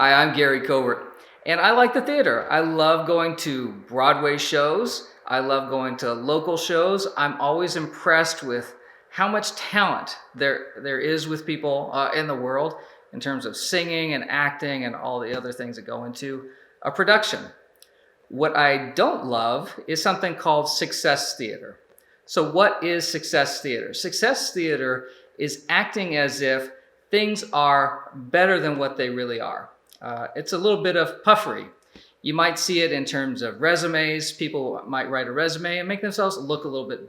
Hi, I'm Gary Covert, and I like the theater. I love going to Broadway shows. I love going to local shows. I'm always impressed with how much talent there is with people in the world in terms of singing and acting and all the other things that go into a production. What I don't love is something called success theater. So, what is success theater? Success theater is acting as if things are better than what they really are. It's a little bit of puffery. You might see it in terms of resumes. People might write a resume and make themselves look a little bit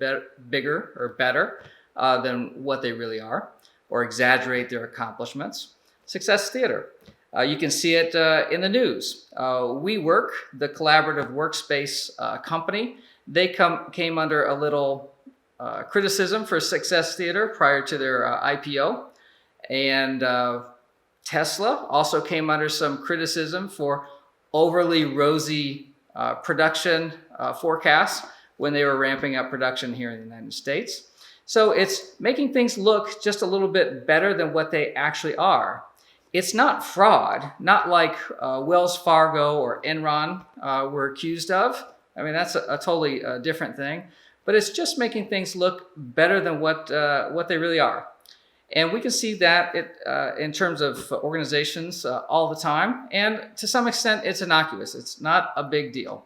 bigger or better than what they really are, or exaggerate their accomplishments. Success theater. You can see it in the news. WeWork, the collaborative workspace company, they came under a little criticism for success theater prior to their IPO. And Tesla also came under some criticism for overly rosy production forecasts when they were ramping up production here in the United States. So it's making things look just a little bit better than what they actually are. It's not fraud, not like Wells Fargo or Enron were accused of. I mean, that's a totally different thing. But it's just making things look better than what they really are. And we can see that in terms of organizations all the time. And to some extent, it's innocuous. It's not a big deal.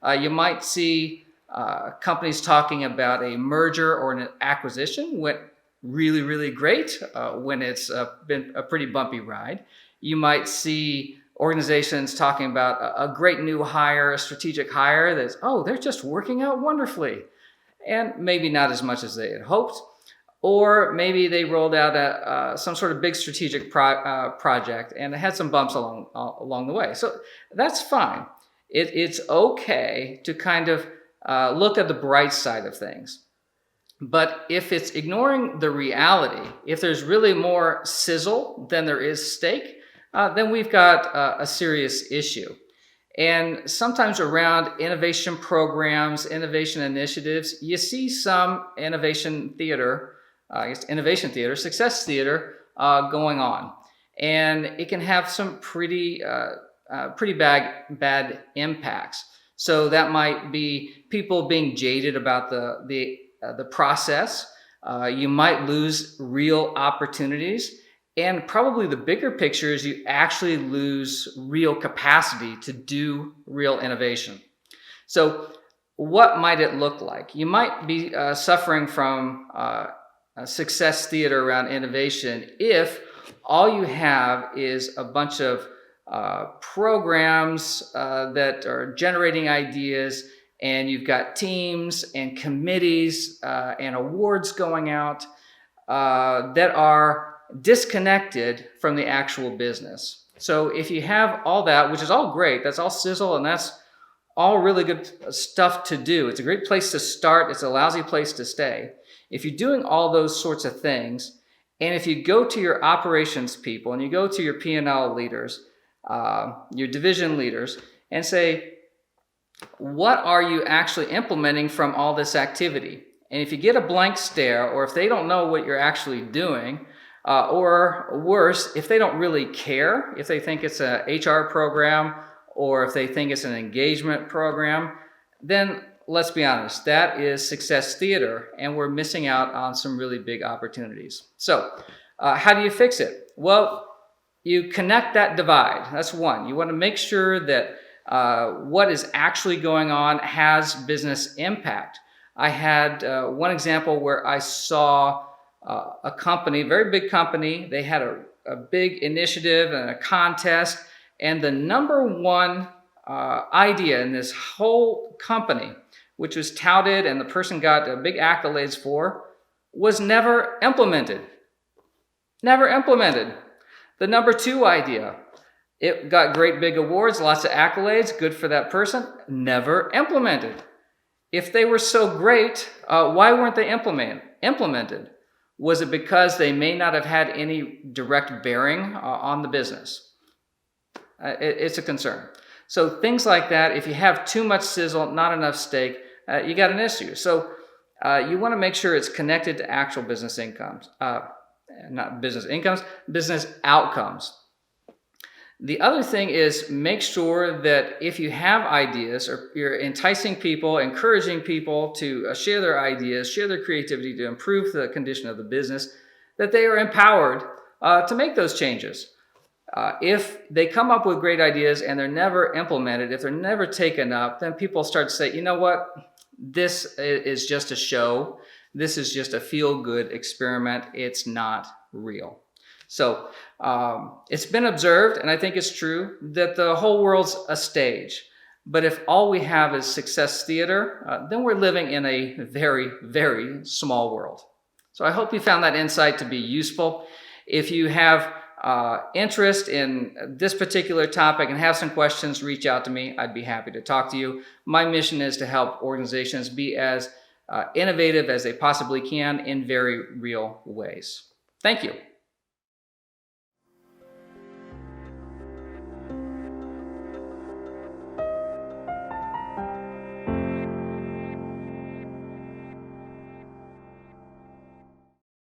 You might see companies talking about a merger or an acquisition went really, really great when it's been a pretty bumpy ride. You might see organizations talking about a great new hire, a strategic hire that's, oh, they're just working out wonderfully. And maybe not as much as they had hoped. Or maybe they rolled out some sort of big strategic project and it had some bumps along the way. So that's fine. It's okay to kind of look at the bright side of things. But if it's ignoring the reality, if there's really more sizzle than there is steak, then we've got a serious issue. And sometimes around innovation programs, innovation initiatives, you see some innovation theater, success theater going on. And it can have some pretty bad impacts. So that might be people being jaded about the process. You might lose real opportunities. And probably the bigger picture is you actually lose real capacity to do real innovation. So what might it look like? You might be suffering from a success theater around innovation if all you have is a bunch of programs that are generating ideas, and you've got teams and committees and awards going out that are disconnected from the actual business. So if you have all that, which is all great, that's all sizzle and that's all really good stuff to do. It's a great place to start. It's a lousy place to stay. If you're doing all those sorts of things, and if you go to your operations people and you go to your P&L leaders, your division leaders, and say, what are you actually implementing from all this activity? And if you get a blank stare, or if they don't know what you're actually doing, or worse, if they don't really care, if they think it's an HR program, or if they think it's an engagement program, then let's be honest, that is success theater, and we're missing out on some really big opportunities. So, how do you fix it? Well, you connect that divide. That's one. You want to make sure that what is actually going on has business impact. I had one example where I saw a company, very big company, they had a big initiative and a contest, and the number one idea in this whole company, which was touted and the person got big accolades for, was never implemented. Never implemented. The number two idea, it got great big awards, lots of accolades, good for that person, never implemented. If they were so great, why weren't they implemented? Was it because they may not have had any direct bearing on the business? It's a concern. So things like that, if you have too much sizzle, not enough steak, you got an issue. So you want to make sure it's connected to actual business incomes, not business incomes, business outcomes. The other thing is make sure that if you have ideas or you're enticing people, encouraging people to share their ideas, share their creativity to improve the condition of the business, that they are empowered to make those changes. If they come up with great ideas and they're never implemented, if they're never taken up, then people start to say, you know what, this is just a show. This is just a feel-good experiment. It's not real. So it's been observed, and I think it's true, that the whole world's a stage. But if all we have is success theater, then we're living in a very, very small world. So I hope you found that insight to be useful. If you have interest in this particular topic and have some questions, reach out to me. I'd be happy to talk to you. My mission is to help organizations be as innovative as they possibly can in very real ways. Thank you.